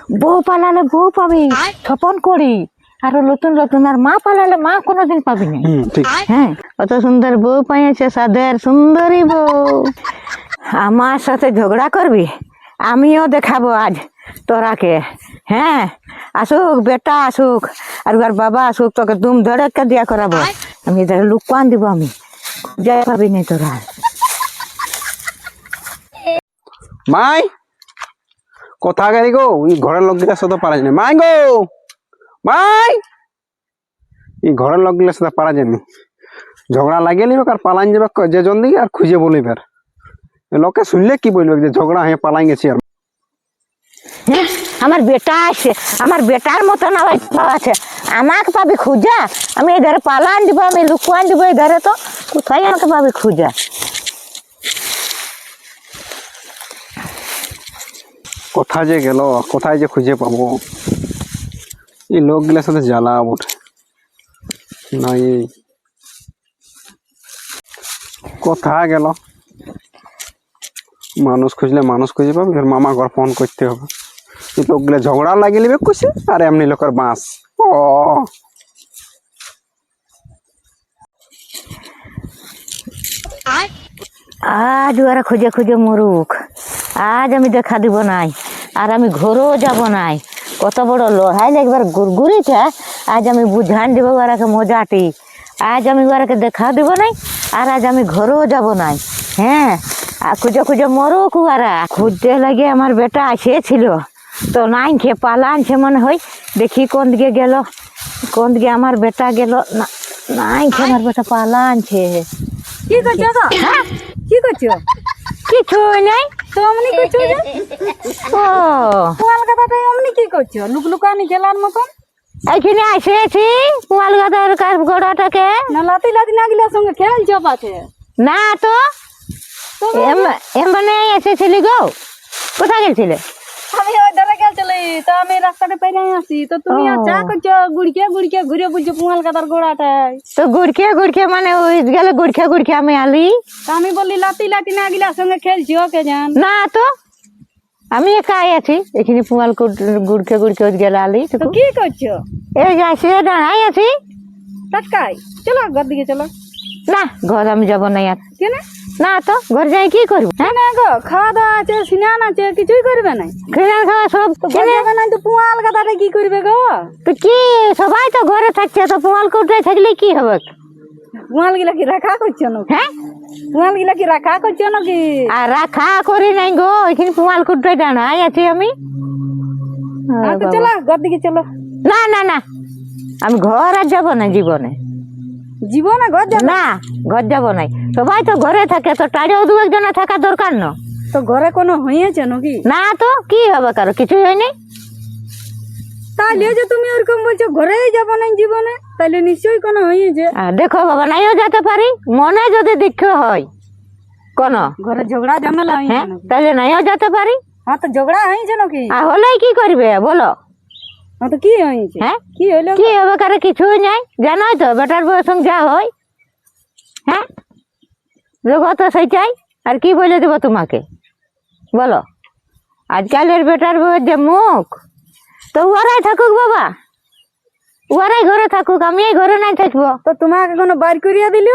বউ পালালে বউ পাবি স্বপন করি, আর নতুন নতুন আর মা পালালে মা কোনোদিন পাবি না। হ্যাঁ, কত সুন্দর বউ পাইছে, সাদের সুন্দরী বউ। আমার সাথে ঝগড়া করবি, আমিও দেখাবো আজ তোরাকে। হ্যাঁ, আসুক বেটা আসুক, আর ওর বাবা আসুক, তোকে দুম ধড়েকা দিয়া করাবো। আমি এদের লুকান দিব, আমি যাই পাবি না তোরা। মাই কথা গাড়ি গো, ই ঘরের লোকগুলার সাথে পারা যায়নি। মাই গো, মাই, ই ঘরের লোকগুলার সাথে পারা যায়নি। ঝগড়া লাগিয়ে নিবে আর পালাইন যাবে যে জন দিকে, আর খুঁজে বলিবে। লোকে শুনলে কি বলবে যে ঝগড়া হয়ে পালাই গেছি। আর আমার বেটা আছে, আমার বেটার মতন আবার আছে, আমাকে পাবি খুঁজা। আমি এধারে পালান দিব, আমি লুকুয়ান দিব এধারে, তো কোথায় আমাকে পাবি খুঁজা। কোথায় যে গেল, কোথায় যে খুঁজে পাবো। এই লোকগুলার সাথে জ্বালা ওঠে না। এই কোথায় গেল, মানুষ খুঁজলে মানুষ খুঁজে পাবে। এর মামা ঘর ফোন করতে হবে। এই লোকগুলা ঝগড়া লাগিয়ে নিবে কইছে, আর এমনি লোকের বাঁশ। ও আজ ওরা খুঁজে খুঁজে মরুক, আজ আমি দেখা দিব নাই, আর আমি ঘরেও যাব নাই। কত বড় লড়াই একবার গুড়গুড়িছে, আজ আমি বুঝান দিব ওরাকে মজাটি। আজ আমি ওরাকে দেখা দিব নাই, আর আজ আমি ঘরেও যাব নাই। হ্যাঁ, আর খুঁজে খুঁজে মরুক ওরা। খুঁজতে লাগে আমার বেটা আসেছিল, তো নাই খেয়ে পালানছে মনে হয়। দেখি কোন দিকে গেল, কোন দিকে আমার বেটা গেল। না, নাই খেয়ে আমার বেটা পালানছে। কি করছো গো? কি করছো? কিছুই নাই তো অমনি করছো যে? ও কলকাতাতে অমনি কি করছো? লুকলুকানি খেলার মতন? এইখানে আসেছি কুয়ালগাদার গোড়াটাকে। না লাতি লাতি না গিলার সঙ্গে খেলছো পাছে? না তো, এমনি এসেছিলি গো। কোথায় গেছিলে? আমি ওই ধারে গেছিলি, তো আমি রাস্তাটা পেরিয়ে আসি, তো তুমি আর চা করছো গুড়কে গুড়কে ঘুরে বুঝছো কুয়ালকাতার গোড়াটায়। তো গুড়কে গুড়কে মানে ওই গেলে গুড়কে গুড়কে আমি আলি। তা আমি বললি লাতি লাতি না গিলার সঙ্গে খেলছো কে জান? না তো, আমি একাই আছি এখানে। পুয়াল গুড়কে গুড়কে গেলে আলি। তো কি করছো? এই যে আসে দাঁড়াই আছি। টাটকাই চলো ঘর দিকে চলো। না, ঘর আমি যাবো না আর। কেন? না তো, ঘর যাই কি করবো? হ্যাঁ, না গো, খাওয়া দাওয়া আছে, স্নান আছে, কিছুই করবে নাই? খেলার খাওয়া সব ঘর যাবে নাই তো কুয়ালকাতাটা কি করবে গো? তো কি, সবাই তো ঘরে থাকছে, তো পুয়াল কোটায় থাকলে কি হবে? কুয়াল গিলা কি রাখা করছো না? হ্যাঁ, কুয়াল গিলা কি রাখা করছো নাকি? আর রাখা করি নাই গো, এখানে পুয়াল কোটায় দাঁড়াই আছি আমি। তো চলো ঘর দিকে চলো। না না না, আমি ঘর আর যাবো না জীবনে। জীবনে ঘর যাবে না, ঘর যাবো নাই। সবাই তো ঘরে থাকে, তো টাড়েও দু একজনে থাকা দরকার না। তো ঘরে কোনো হয়েছে নাকি? না তো, কি হবে, কারো কিছুই হয়নি। তাহলে যে তুমি ওরকম বলছো ঘরেই যাবো না জীবনে, তাহলে নিশ্চয়ই কোনো হয়েছে। আর দেখো বাবা, নাইও যেতে পারি, মনে যদি দীক্ষা হয় কোন, ঘরে ঝগড়া ঝামেলা হয়েছে হ্যাঁ, নাকি? তাহলে নাইও যেতে পারি। হ্যাঁ, তো ঝগড়া হয়েছে নাকি? আর হলে কি করবে বলো? হ্যাঁ, তো কি হয়েছে? হ্যাঁ, কি হইলো? কি হবে, কারো কিছুই নাই। জানোই তো বেটার বউয়ের সঙ্গে যা হয়। হ্যাঁ, জগৎ তো সেইটাই। আর কি বলে দেবো তোমাকে বলো? আজকালের বেটার বউয়ের যে মুখ, তো ওরাই থাকুক বাবা, ওরাই ঘরে থাকুক, আমি এই ঘরে নাই থাকবো। তো তোমাকে কোনো বার করিয়া দিল?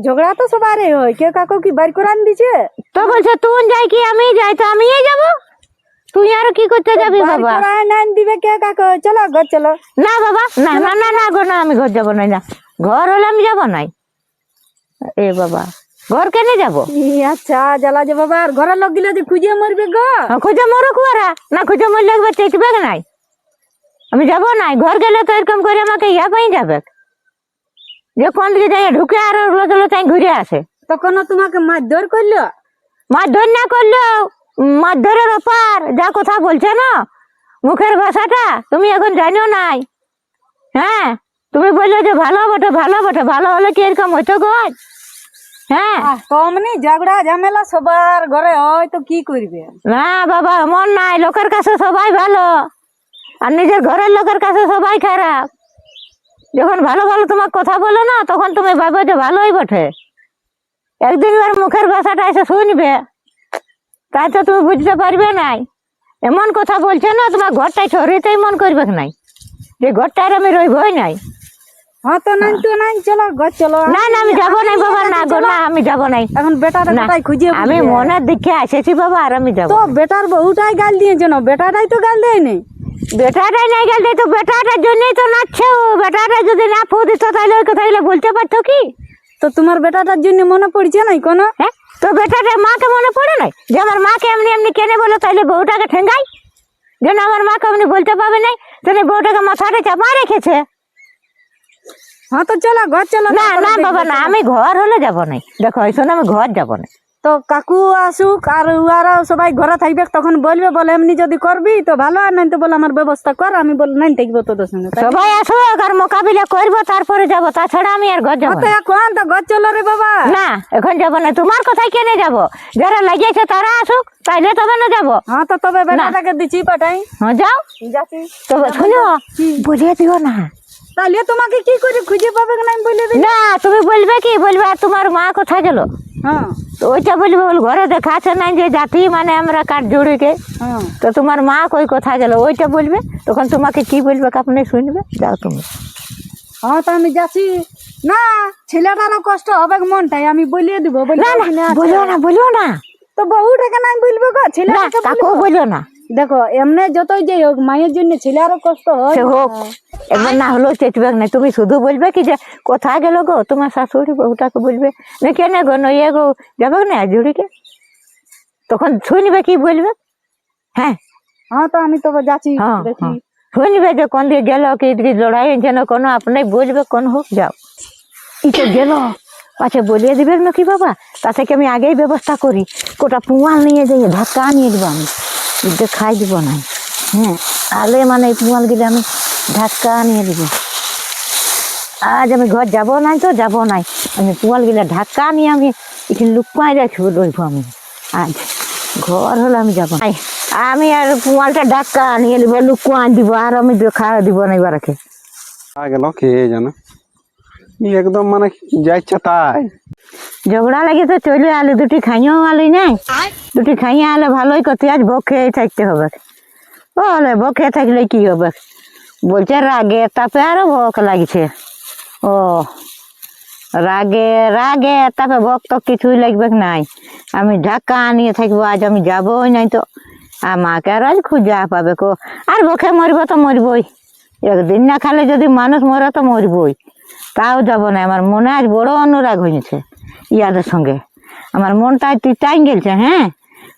ঝগড়া তো সবারই হয়, কেউ কাকু কি বার করান দিছে? তো বলছে তুই যাই কি আমি যাই, তো আমি যাবো। তুই আর কি করতে যাবি বাবা? নাইন দিবে কে কাকু? চলো ঘর চলো। না বাবা, না না না না গো, না, আমি ঘর যাবো নাই। না, ঘর হলে আমি যাবো নাই। এ বাবা, ঘর কেনে যাবো? আচ্ছা জ্বালা যে বাবা, আর ঘরের লোক গিলা যে খুঁজে মরবে গো। খুঁজে মরুক ওরা, না খুঁজে মরলে একবার চেকবে নাই। আমি যাবো নাই। ঘর গেলে তো এরকম করে আমাকে ইয়া পাই যাবে, যে কোন দিকে যাই ঢুকে আর তাই ঘুরে আসে। তখন তোমাকে মারধর করলো? মারধর না করলেও মারধরের ওপার যা কথা বলছে না, মুখের ভাষাটা তুমি এখন জানো নাই। হ্যাঁ, তুমি বললো যে ভালো বটে, ভালো বটে, ভালো হলে কি এরকম হইতো গো? হ্যাঁ, কমনি ঝগড়া ঝামেলা সবার ঘরে হয়, তো কি করবে? না বাবা, মন নাই। লোকের কাছে সবাই ভালো, আর নিজের ঘরের লোকের কাছে সবাই খারাপ। যখন ভালো ভালো তোমার কথা বলে না, তখন তুমি ভাবো যে ভালোই বটে। একদিন ওর মুখের ভাষাটা এসে শুনবে, তাই তো তুমি বুঝতে পারবে নাই। এমন কথা বলছে না, তোমার ঘরটাই সরিতেই মন করবে নাই, যে ঘরটার আমি রইবই নাই। হ্যাঁ তো নাই চলো ঘর চলো। না না আমি যাবো নাই বাবা, না গো না আমি যাবো নাই। এখন বেটার না, বেটাই খুঁজে আমি মনের দিকে এসেছি বাবা, আর আমি যাবো তো না। বেটার বহুটাই গাল দিয়েছে না, বেটাটাই তো গাল দেয়নি। বেটাটাই নাই গেল, তো বেটাটার জন্যই তো নাচছে ও। বেটাটা যদি না ফু দিত তাহলে ওই কথাগুলো বলতে পারতো কি? তো তোমার বেটাটার জন্য মনে পড়ছে নাই কোনো? হ্যাঁ, তো বেটাটার মাকে মনে পড়ে নাই যে আমার মাকে এমনি এমনি কেনে বলো, তাইলে বউটাকে ঠেঙ্গাই যেন আমার মাকে এমনি বলতে পারবে নাই, তাহলে বউটাকে মাথাটা চাপা রেখেছে। হ্যাঁ তো চলো ঘর চলো। না না বাবা না, আমি ঘর হলে যাবো নাই। দেখো শোনো, আমি ঘর যাবো না। তো কাকু আসুক আর ওরা সবাই ঘরে থাকবে, তখন বলবে বলে এমনি যদি করবি তো ভালো, আর নাই তো বলে আমার ব্যবস্থা কর, আমি বল নাই থাকবো তোদের সঙ্গে। সবাই আসুক আর মোকাবিলা করবো, তারপরে যাবো, তাছাড়া আমি আর ঘর যাবো তো না। এখন তো ঘর চলো রে বাবা। না এখন যাবো না, তোমার কোথায় কেনে যাবো? যারা লাগিয়েছে তারা আসুক, তাইলে তবে না যাবো। হ্যাঁ তো তবে বেটাটাকে দিচ্ছি পাঠাই। হ্যাঁ যাও, যাচ্ছি। তবে শুনো, বলিয়ে দিও না। তাহলে তোমাকে কি করে খুঁজে পাবে না আমি বলে দিই। না তুমি বলবে কি বলবে, আর তোমার মা কোথায় গেল? হ্যাঁ তো ওইটা বলবে, বল ঘরে দেখাচ্ছে নাই যে জাতি মানে আমরা কাঠ জড়িকে। হ্যাঁ তো তোমার মা কই কোথায় গেল ওইটা বলবে, তখন তোমাকে কি বলবে আপনি শুনবে। যাও তুমি। হ্যাঁ তো আমি যাচ্ছি। না ছেলেটারও কষ্ট হবে মনটাই, আমি বলিয়ে দিব। না না বলিও না, বলিও না। তো বউটাকে নাই বলবো গো, না ছেলেটাকে কাকেও বলিও না। দেখো এমনি যতই যে হোক মায়ের জন্য ছেলেরও কষ্ট হয়। সে হোক, একবার না হলেও চেটবে না। তুমি শুধু বলবে কি যে কোথায় গেল গো, তোমার শাশুড়ি বউটাকে বলবে না কেন গো নইয়ে গো যাবে না জুড়িকে, তখন শুনবে কি বলবে। হ্যাঁ হ্যাঁ তো আমি তো যাচ্ছি হ্যাঁ দেখি। হ্যাঁ, শুনবে যে কোন দিয়ে গেল, কি লড়াই যেন কোনো আপনি বলবে কোন হোক যাও। ই তো গেল, আচ্ছা বলিয়ে দিবেন না কি বাবা, তা থেকে আমি আগেই ব্যবস্থা করি। কোটা পুয়াল নিয়ে যাই, ধাক্কা নিয়ে দিব আমি, খাই দিব না। হ্যাঁ আলে মানে এই পুয়াল গেলে আমি ধাক্কা নিয়ে দিব। আজ আমি ঘর যাব নাই, তো যাব নাই। আমি পুয়াল গেলে ধাক্কা নিয়ে আমি এখানে লুকাই রাখবো, লইব আমি। আজ ঘর হলে আমি যাব নাই, আমি আর পুয়ালটা ধাক্কা নিয়ে নিব, লুকুয়াই দিব, আর আমি খাওয়া দিব না এবারকে। গেল কে জানো, একদম মানে যা ইচ্ছা তাই। ঝগড়া লাগে তো চলে আলু, দুটি খাইও আলুই নাই, দুটি খাইয়ে আলে ভালোই করতে। আজ বক খেয়ে থাকতে হবে। বলে বক খেয়ে থাকলে কি হবে? বলছে রাগে তাপে আরো বক লাগছে। ও রাগে রাগে তাপে বক তো কিছুই লাগবে নাই। আমি ঢাকা নিয়ে থাকবো, আজ আমি যাবই নাই। তো আমাকে আর আজ খুঁজা পাবে কো? আর বকে মরব তো মরবই, একদিন না খালে যদি মানুষ মরে তো মরবই। তাও যাব না। আমার মনে আজ বড় অনুরাগ হয়েছে ইয়াদের সঙ্গে। আমার মনটা তিতাই গেলছে। হ্যাঁ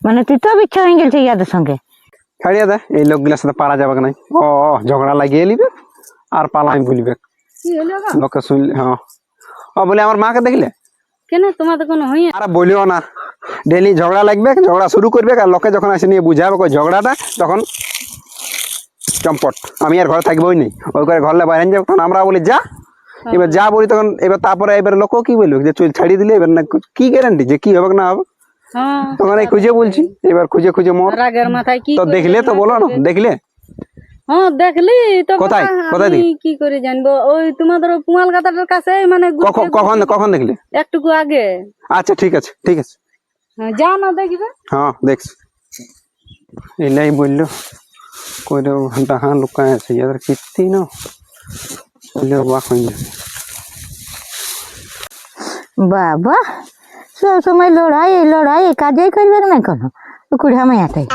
মানে তিতো বিচ্ছা হয়ে গেছে ইয়াদের সঙ্গে। ছাড়িয়ে দে, এই লোকগুলোর সাথে পারা যাবে নাই। ও ঝগড়া লাগিয়ে নিবে আর পালাই বলবে, কি হলো গো? লোকে শুনলে। হ্যাঁ ও বলে আমার মাকে দেখলে কেন তোমাদের কোনো হইয়া? আর বলিও না, ডেলি ঝগড়া লাগবে, ঝগড়া শুরু করবে। আর লোকে যখন এসে নিয়ে বুঝাবে ওই ঝগড়াটা, তখন চম্পট। আমি আর ঘরে থাকবোই নেই, ওই করে ঘরলে বাইরে যাবো। তখন আমরা বলি যা, এবার যা বলি তখন এবার তারপরে এবার লোক কি বলবে যে চল ছাড়িয়ে দিলে, এবার না কি গ্যারান্টি যে কি হবে না হবে। হ্যাঁ তখন এই খুঁজে বলছি, এবার খুঁজে খুঁজে মর। রাগের মাথায় কি তো করে দেখলে তো বলো না, দেখলে হ্যাঁ দেখলি তো কোথায়? বাবা, কোথায় আমি দেখলি? কি করে জানবো? ওই তোমাদের ওই পুয়াল গাতাটার কাছে, মানে কখন কখন কখন দেখলে? একটুকু আগে। আচ্ছা ঠিক আছে ঠিক আছে। হ্যাঁ, যা না দেখবে। হ্যাঁ দেখছি। এলাই বললো কইলে ডাহা লুকায় আছে, ইয়াদের কীর্তি না বললে অবাক হয়ে যাবে। বাবা সব সময় লড়াই লড়াই, কাজেই করবে না কোনো কুড়া মায়াটাই।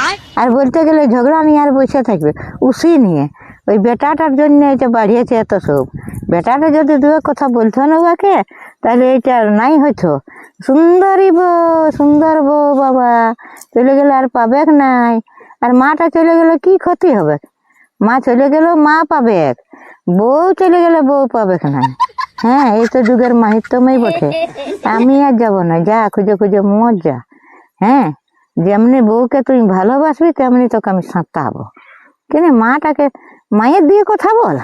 আর বলতে গেলে ঝগড়া নিয়ে আর বসে থাকবে উসি নিয়ে। ওই বেটাটার জন্য এটা বাড়িয়েছে এত সব। বেটাটা যদি দু এক কথা বলতো না ওকে, তাহলে এটা নাই হইতো। সুন্দরী বউ, সুন্দর বউ বাবা চলে গেলে আর পাবে নাই। আর মাটা চলে গেলে কি ক্ষতি হবে? মা চলে গেলেও মা পাবে, বউ চলে গেলে বউ পাবে না। হ্যাঁ এই তো যুগের মাহিত্যমই বটে। আমি আর যাবো না, যা খুঁজে খুঁজে মর যা। হ্যাঁ যেমনি বউকে তুই ভালোবাসবি তেমনি তোকে আমি সাঁতাবো। কেন মাটাকে মায়ের দিয়ে কথা বল।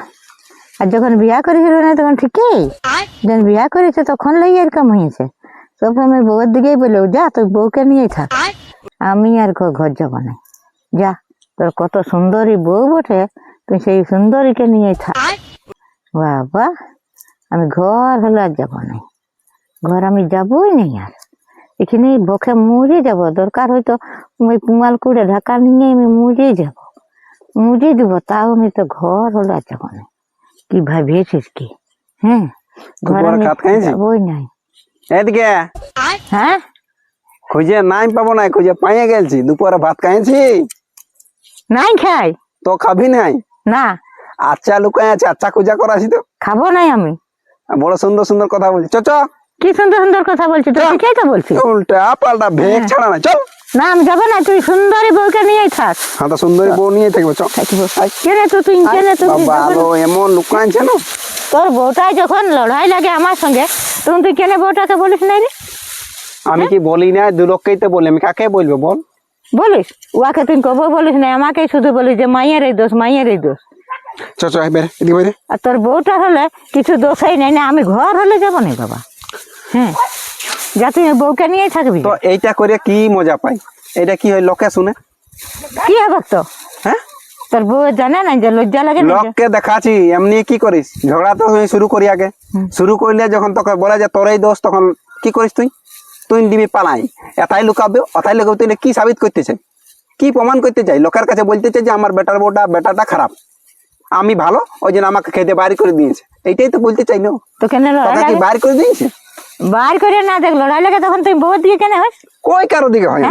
আর যখন বিয়া করেছিল না তখন ঠিকই, যখন বিয়া করেছে তখন লেগে এরকম হয়েছে। সবসময় বউয়ের দিকেই বলে যা তুই বউকে নিয়েই থাক, আমি আর ঘর যাবো না। যা তোর কত সুন্দরী বউ বটে, তুই সেই সুন্দরীকে নিয়েই থাক। বাবা আমি ঘর হলে আর যাবো না, ঘর আমি যাবই নেই আর। এখানে বকে মরে যাব, দরকার হয়তো ওই কুমাল কুড়ে ঢাকা নিয়ে আমি মরে যাব, মরে দিব, তাও আমি তো ঘর হলো আর যাবো না। কি ভাবিয়েছিস কি? হ্যাঁ, ঘর দুপুরে আমি ভাত খাইছি? যাবোই নাই। এদিকে হ্যাঁ, খুঁজে নাই পাবো না, খুঁজে পাইয়ে গেছি। দুপুরে ভাত খাইছি? নাই খাই তো খাবি নাই? না, আচ্ছা লুকাই আছে, আচ্ছা খুঁজা করাছি তো। খাবো নাই আমি। বড় সুন্দর সুন্দর কথা বলছি, চ চ। কি সুন্দর সুন্দর কথা বলছি, তো ঠিকই তো বলছি। উল্টা পাল্টা ভেক ছাড়া না, চল। না আমি যাবো না, তুই সুন্দরী বউকে নিয়েই থাক। হ্যাঁ তো সুন্দরী বউ নিয়ে থাকবো, চল। কেনে তুই কেনে তুই ভালো এমন লুকাইছে না। তোর বউটাই যখন লড়াই লাগে আমার সঙ্গে, তখন তুই কেনে বউটাকে বলিস নাই রে? আমি কি বলি না, দু লোককেই তো বলি, আমি কাকে বলবো বল? বলিস, ওয়াকে তুই কবে বলিস না, আমাকে শুধু বলিস যে মাইয়ের এই দোষ, মাইয়ের এই দোষ। চ চ বেরে, এদিকে বেরে। আর তোর বউটা হলে কিছু দোষই নাই না, আমি ঘর হলে যাবো না বাবা। হ্যাঁ, যা তুই ওই বউকে নিয়েই থাকবি। তো এইটা করে কি মজা পাই? এটা কি হয় লোকে শুনে? কি হবে তো? হ্যাঁ, তোর বউ জানে না যে লজ্জা লাগে না? লোককে দেখাচ্ছি, এমনি কি করিস? ঝগড়া তো তুই শুরু করি আগে, শুরু করলে যখন তোকে বলে যে তোরই দোষ, তখন কি করিস তুই? তুই দিবি পালাই, এটাই লুকাবে, ওটাই লুকাবে। তুই কি সাবিত করতে চাই, কি প্রমাণ করতে চাই? লোকের কাছে বলতে চাই যে আমার বেটার বউটা, বেটাটা খারাপ, আমি ভালো, ওই জন্য আমাকে খেতে বাইরে করে দিয়েছে, এইটাই তো বলতে চাই না? তো কেন লড়াই তোকে কি লাগে? বাইরে করে দিয়েছে? বার করে না দেখ লড়াই লাগে, তখন তুই বউর দিকে কেন হস? কই কারো দিকে হয়?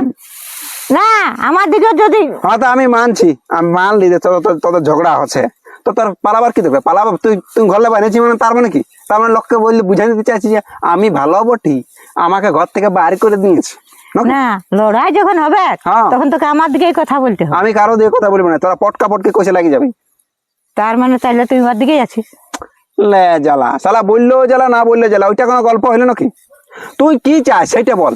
না আমার দিকে যদি হ্যাঁ তো আমি মানছি, আমি মানলি যে তোদের ঝগড়া হচ্ছে, তো তোর পালাবার কি দেখবে? পালাবার তুই ঘরে বানিয়েছি মানে তার মানে কি? তার মানে লোককে বললে বুঝাই দিতে চাইছি যে আমি ভালো বটি, আমাকে ঘর থেকে বাইরে করে দিয়েছে। না লড়াই যখন হবে, হ্যাঁ। তখন তোকে আমার দিকেই কথা বলতে হবে। আমি কারো দিয়ে কথা বলবো না, তোরা পটকা পটকে কষে লাগিয়ে যাবে। তার মানে তাইলে তুই আমার দিকেই আছিস। লে জ্বালা, শালা বললেও জ্বালা, না বললে জ্বালা, ওইটা কোনো গল্প হইলো নাকি? তুই কি চাস সেটা বল।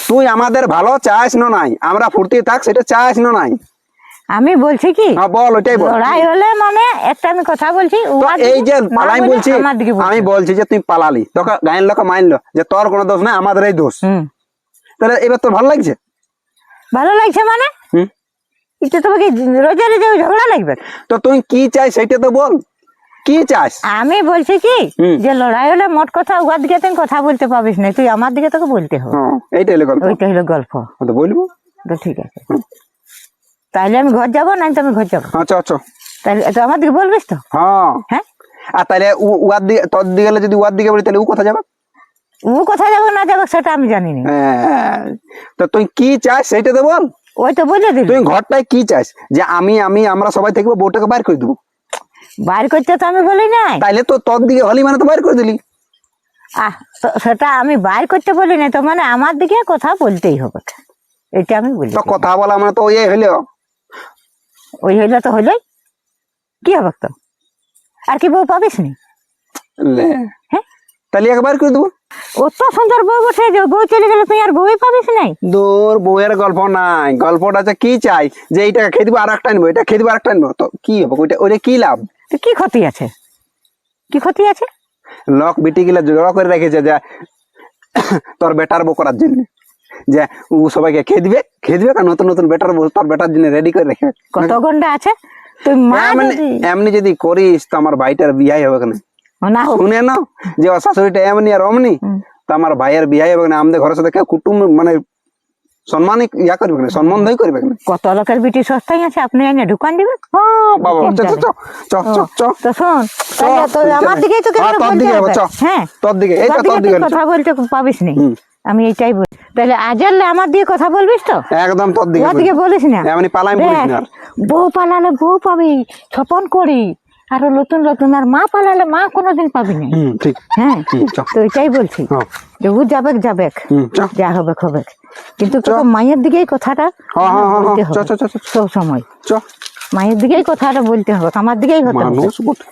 তুই আমাদের ভালো চাস না নাই, আমরা ফুর্তি থাক সেটা চাস না নাই? আমি বলছি কি, হ্যাঁ বল, ওইটাই বল। লড়াই হলে মানে একটা আমি কথা বলছি, তো উহার এই যে দিকে না পালাই বলে বলছি, আমার দিকে বলতে আমি হবে। বলছি যে তুই পালালি, তোকে গায়ের লোক মানলো যে তোর কোনো দোষ নাই, আমাদের এই দোষ। হুম, তাহলে এবার তোর ভালো লাগছে? ভালো লাগছে মানে হুম, এটা তোমাকে রোজা রোজা ঝগড়া লাগবে? তো তুই কি চাই সেটা তো বল, কি চাস? আমি বলছি কি হুম। যে লড়াই হলে মোট কথা উহার দিকে তুই কথা বলতে পাবিস না, তুই আমার দিকে তোকে বলতে হবে। হ্যাঁ, এইটাই হলো গল্প। ওইটা হলো গল্প। হ্যাঁ, তো বলবো। তো ঠিক আছে, তাইলে আমি ঘর যাবো না, তো আমি ঘর যাবো। হ্যাঁ চ চ। তাহলে তো আমার দিকে বলবিস তো? হ্যাঁ, হ্যাঁ, আর তাহলে উয়ার দিকে, তোর দিকে গেলে যদি উয়ার দিকে বলি, তাহলে ও কোথায় যাবে? ও কোথায় যাবো না যাবো সেটা আমি জানি না। হ্যাঁ, তো তুই কি চাস সেটা তো বল। ওই তো বলে দিল, তুই ঘরটায় কি চাস? যে আমরা সবাই থাকবো, বউটাকে বাইর করে দেবো? বাইর করতে তো আমি বলি নাই। তাইলে তো তোর দিকে হলি মানে তো বাইর করে দিলি। সেটা আমি বাইর করতে বলি নাই, তো মানে আমার দিকে কথা বলতেই হবে, এটা আমি বলি। তো কথা বলা মানে তো ইয়ে হইলো। ওই হইলে তো হইলই, কি হবে তো? আর কি বউ পাবিস নি? লে, হ্যাঁ, তাহলে একবার করে দেবো। অত সুন্দর বউ বসে যে বউ চলে গেলে তুই আর বউই পাবিস নাই। দূর, বউয়ের গল্প নাই, গল্পটা হচ্ছে কি চাই যে এইটাকে খেয়ে দিবো আর একটা আনবো, এটা খেয়ে দিবো আর একটা আনবো, তো কি হবে? ওইটা কি লাভ? তো কি ক্ষতি আছে? কি ক্ষতি আছে? লোক বিটি গিলা জোড়া করে রেখেছে যে তোর বেটার বউ করার জন্য, যে ও সবাইকে খেয়ে দিবে আর নতুন নতুন বেটার বউ তোর বেটার জন্য রেডি করে রেখে। কত গন্ডা আছে? তুই মা যদি এমনি যদি করিস তো আমার ভাইটার বিয়াই হবে কেন? না হোক, শুনে না যে ওর শাশুড়িটা এমনি আর অমনি, তো আমার ভাইয়ের বিয়াই হবে না। আমাদের ঘরের সাথে কেউ কুটুম মানে সম্মান ইয়া করবে না, সম্মান দই করবে না। কত লোকের বিটি সস্তাই আছে, আপনি এনে ঢুকান দিবেন। বাবা চ চ চ চ চ চ। তো শোন, তাহলে তো আমার দিকেই তো হ্যাঁ, তোর দিকে হবে, চ। হ্যাঁ, তোর দিকে, এই তো তোর দিকে কথা বলতে পাবিস নি, হুম। আমি এইটাই বলি। তাহলে আজের আমার দিয়ে কথা বলবিস তো? একদম তোর ওর দিকে বলিস না, এমনি পালাই বলিস না। বউ পালালে বউ পাবি, ছপন করি, আরো নতুন নতুন। আর মা পালালে মা কোনোদিন পাবি না। ঠিক। হ্যাঁ, চ। তো এটাই বলছি হ্যাঁ। যে ও যাবে, চ। যা হবে হবে, কিন্তু তোকে মায়ের দিকেই কথাটা বলতে হবে চ চ চ সব সময়। চ। মায়ের দিকেই কথাটা বলতে হবে, আমার দিকেই হতে হবে। মানুষ বটে।